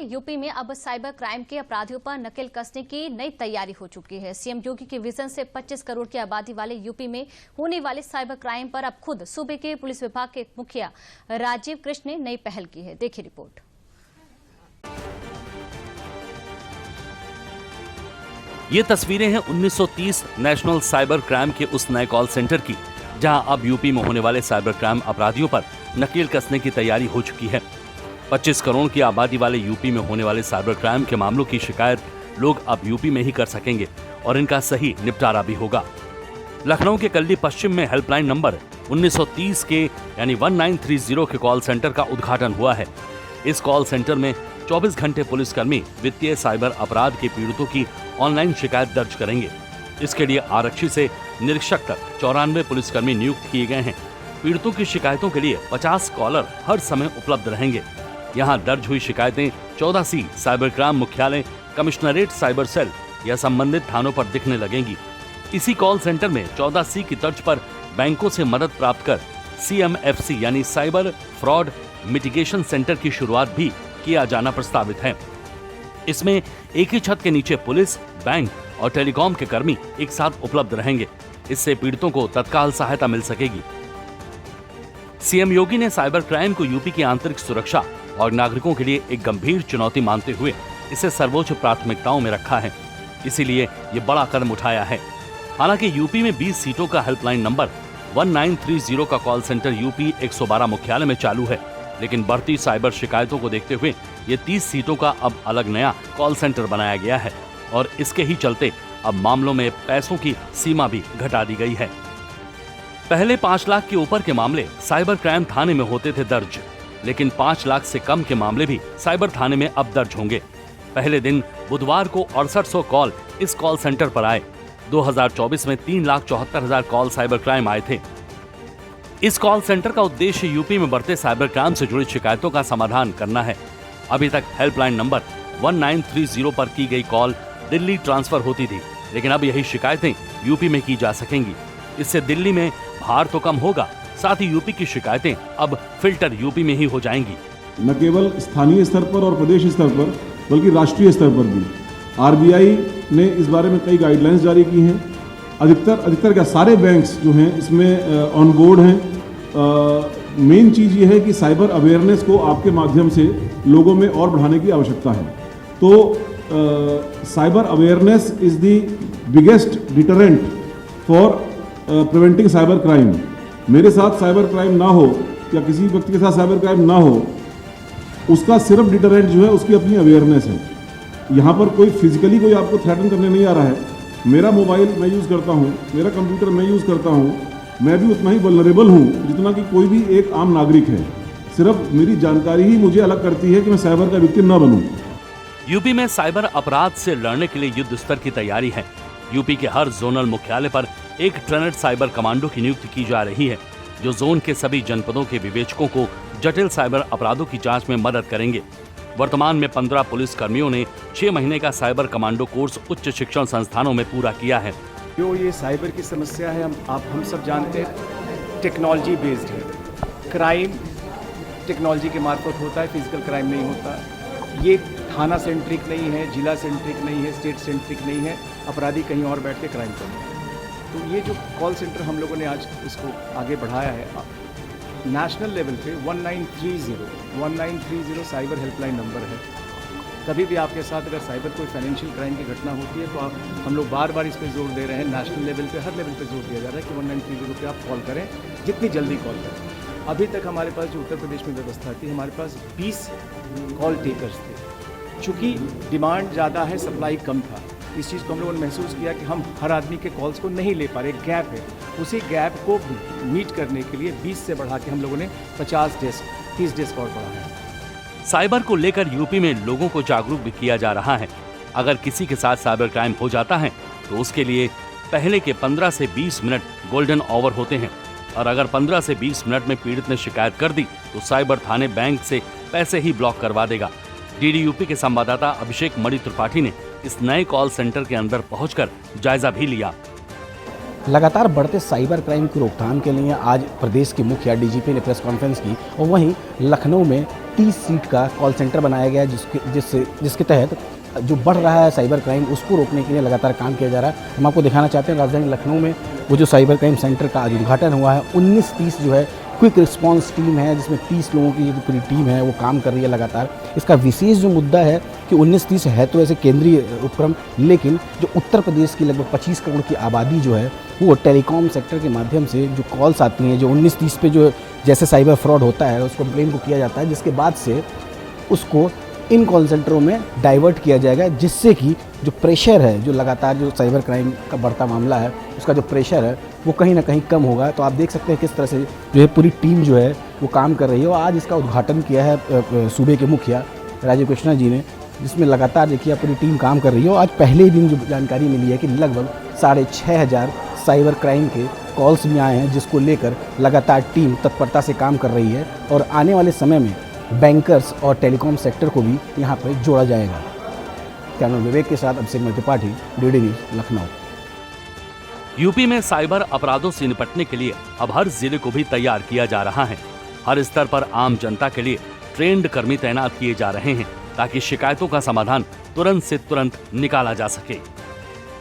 UP में अब cyber crime के अपराधियों पर नकेल कसने की नई तैयारी हो चुकी है। सीएम योगी के विजन से 25 करोड़ की आबादी वाले यूपी में होने वाले साइबर क्राइम पर अब खुद सूबे के पुलिस विभाग के मुखिया राजीव कृष्ण ने नई पहल की है। देखिए रिपोर्ट। ये तस्वीरें हैं 1930 नेशनल साइबर क्राइम के उस नए कॉल सेंटर की, जहां अब यूपी में होने वाले साइबर क्राइम अपराधियों पर नकेल कसने की तैयारी हो चुकी है। 25 करोड़ की आबादी वाले यूपी में होने वाले साइबर क्राइम के मामलों की शिकायत लोग अब यूपी में ही कर सकेंगे और इनका सही निपटारा भी होगा। लखनऊ के कल्ली पश्चिम में हेल्पलाइन नंबर 1930 के यानी 1930 के कॉल सेंटर का उद्घाटन हुआ है। इस कॉल सेंटर में 24 घंटे पुलिसकर्मी वित्तीय साइबर अपराध के पीड़ितों की ऑनलाइन शिकायत दर्ज करेंगे। इसके लिए आरक्षी से निरीक्षक तक 94 पुलिसकर्मी नियुक्त किए गए हैं। पीड़ितों की शिकायतों के लिए 50 कॉलर हर समय उपलब्ध रहेंगे। यहाँ दर्ज हुई शिकायतें 14C साइबर क्राइम मुख्यालय, कमिश्नरेट साइबर सेल या संबंधित थानों पर दिखने लगेंगी। इसी कॉल सेंटर में 14C की तर्ज पर बैंकों से मदद प्राप्त कर CMFC यानी साइबर फ्रॉड मिटिगेशन सेंटर की शुरुआत भी किया जाना प्रस्तावित है। इसमें एक ही छत के नीचे पुलिस, बैंक और टेलीकॉम के कर्मी एक साथ उपलब्ध रहेंगे। इससे पीड़ितों को तत्काल सहायता मिल सकेगी। सीएम योगी ने साइबर क्राइम को यूपी की आंतरिक सुरक्षा और नागरिकों के लिए एक गंभीर चुनौती मानते हुए इसे सर्वोच्च प्राथमिकताओं में रखा है। इसीलिए ये बड़ा कदम उठाया है। हालांकि यूपी में 20 सीटों का हेल्पलाइन नंबर 1930 का कॉल सेंटर यूपी 112 मुख्यालय में चालू है, लेकिन बढ़ती साइबर शिकायतों को देखते हुए ये 30 सीटों का अब अलग नया कॉल सेंटर बनाया गया है और इसके ही चलते अब मामलों में पैसों की सीमा भी घटा दी गई है। पहले 5 लाख के ऊपर के मामले साइबर क्राइम थाने में होते थे दर्ज, लेकिन 5 लाख से कम के मामले भी साइबर थाने में अब दर्ज होंगे। पहले दिन बुधवार को 6800 कॉल इस कॉल सेंटर पर आए। 2024 में 3,74,000 कॉल साइबर क्राइम आए थे। इस कॉल सेंटर का उद्देश्य यूपी में बढ़ते साइबर क्राइम से जुड़ी शिकायतों का समाधान करना है। अभी तक हेल्पलाइन नंबर 1930 पर की गई कॉल दिल्ली ट्रांसफर होती थी, लेकिन अब यही शिकायतें यूपी में की जा सकेंगी। इससे दिल्ली में भार तो कम होगा, साथ ही यूपी की शिकायतें अब फिल्टर यूपी में ही हो जाएंगी। न केवल स्थानीय स्तर पर और प्रदेश स्तर पर बल्कि राष्ट्रीय स्तर पर भी आरबीआई ने इस बारे में कई गाइडलाइंस जारी की हैं। अधिकतर क्या सारे बैंक्स जो हैं इसमें ऑन बोर्ड हैं। मेन चीज़ ये है कि साइबर अवेयरनेस को आपके माध्यम से लोगों में और बढ़ाने की आवश्यकता है। तो cyber awareness is the biggest deterrent for preventing cyber crime. मेरे साथ साइबर क्राइम ना हो या किसी व्यक्ति के साथ साइबर क्राइम ना हो, उसका सिर्फ डिटरेंट जो है उसकी अपनी अवेयरनेस है। यहाँ पर कोई फिजिकली कोई आपको थ्रेटन करने नहीं आ रहा है। मेरा मोबाइल मैं यूज़ करता हूँ, मेरा कंप्यूटर मैं यूज़ करता हूँ, मैं भी उतना ही वल्नरेबल हूँ जितना कि कोई भी एक आम नागरिक है। सिर्फ मेरी जानकारी ही मुझे अलग करती है कि मैं साइबर का विक्टिम न बनूँ। यूपी में साइबर अपराध से लड़ने के लिए युद्ध स्तर की तैयारी है। यूपी के हर जोनल मुख्यालय पर एक ट्रेनड साइबर कमांडो की नियुक्ति की जा रही है, जो जोन के सभी जनपदों के विवेचकों को जटिल साइबर अपराधों की जांच में मदद करेंगे। वर्तमान में 15 पुलिस कर्मियों ने 6 महीने का साइबर कमांडो कोर्स उच्च शिक्षण संस्थानों में पूरा किया है। जो ये साइबर की समस्या है, हम सब जानते हैं, टेक्नोलॉजी बेस्ड है। क्राइम टेक्नोलॉजी के मार्फत होता है, फिजिकल क्राइम नहीं होता। ये थाना सेंट्रिक नहीं है, जिला सेंट्रिक नहीं है, स्टेट सेंट्रिक नहीं है। अपराधी कहीं और बैठ के क्राइम कर रहे हैं। तो ये जो कॉल सेंटर हम लोगों ने आज इसको आगे बढ़ाया है, नेशनल लेवल पे 1930 साइबर हेल्पलाइन नंबर है। कभी भी आपके साथ अगर साइबर कोई फाइनेंशियल क्राइम की घटना होती है तो हम लोग बार बार इस पर जोर दे रहे हैं। नेशनल लेवल पे हर लेवल पे जोर दिया जा रहा है कि 1930 पे आप कॉल करें, जितनी जल्दी कॉल करें। अभी तक हमारे पास जो उत्तर प्रदेश में व्यवस्था थी, हमारे पास 20 कॉल टेकर्स थे। चूँकि डिमांड ज़्यादा है, सप्लाई कम था, इस चीज़ को हम लोगों ने महसूस किया कि हम हर आदमी के कॉल्स को नहीं ले पा रहे, गैप है। उसी गैप को मीट करने के लिए 20 से बढ़ा के हम लोगों ने 50 डेस्क 30 डेस्क और बढ़ाया है। साइबर को लेकर यूपी में लोगों को जागरूक भी किया जा रहा है। अगर किसी के साथ साइबर क्राइम हो जाता है तो उसके लिए पहले के 15 से 20 मिनट गोल्डन आवर होते हैं, और अगर 15 से 20 मिनट में पीड़ित ने शिकायत कर दी तो साइबर थाने बैंक से पैसे ही ब्लॉक करवा देगा। डीडी यूपी के संवाददाता अभिषेक मणि त्रिपाठी ने इस नए कॉल सेंटर के अंदर पहुंचकर जायजा भी लिया। लगातार बढ़ते साइबर क्राइम की रोकथाम के लिए आज प्रदेश के मुखिया डीजीपी ने प्रेस कॉन्फ्रेंस की और वहीं लखनऊ में 30 सीट का कॉल सेंटर बनाया गया है, जिसके तहत जो बढ़ रहा है साइबर क्राइम उसको रोकने के लिए लगातार काम किया जा रहा है। हम आपको दिखाना चाहते हैं राजधानी लखनऊ में वो जो साइबर क्राइम सेंटर का आज उद्घाटन हुआ है। 19-30 जो है क्विक रिस्पांस टीम है, जिसमें 30 लोगों की जो पूरी टीम है वो काम कर रही है लगातार। इसका विशेष जो मुद्दा है कि 19-30 है तो ऐसे केंद्रीय उपक्रम, लेकिन जो उत्तर प्रदेश की लगभग 25 करोड़ की आबादी जो है वो टेलीकॉम सेक्टर के माध्यम से जो कॉल्स आती हैं, जो 19-30 पे जो जैसे साइबर फ्रॉड होता है उस कंप्लेन को किया जाता है, जिसके बाद से उसको इन कॉल सेंटरों में डाइवर्ट किया जाएगा, जिससे कि जो प्रेशर है, जो लगातार जो साइबर क्राइम का बढ़ता मामला है उसका जो प्रेशर है वो कहीं ना कहीं कम होगा। तो आप देख सकते हैं किस तरह से जो है पूरी टीम जो है वो काम कर रही है। और आज इसका उद्घाटन किया है सूबे के मुखिया राजीव कृष्णा जी ने, जिसमें लगातार देखिए पूरी टीम काम कर रही है। और आज पहले ही दिन जो जानकारी मिली है कि लगभग 6,500 साइबर क्राइम के कॉल्स भी आए हैं, जिसको लेकर लगातार टीम तत्परता से काम कर रही है। और आने वाले समय में बैंकर्स और टेलीकॉम सेक्टर को भी यहाँ पर जोड़ा जाएगा। कैमरा विवेक के साथ Abhishek Tripathi, DD news, Lucknow. UP में साइबर अपराधों से निपटने के लिए अब हर जिले को भी तैयार किया जा रहा है। हर स्तर पर आम जनता के लिए ट्रेंड कर्मी तैनात किए जा रहे हैं ताकि शिकायतों का समाधान तुरंत से तुरंत निकाला जा सके।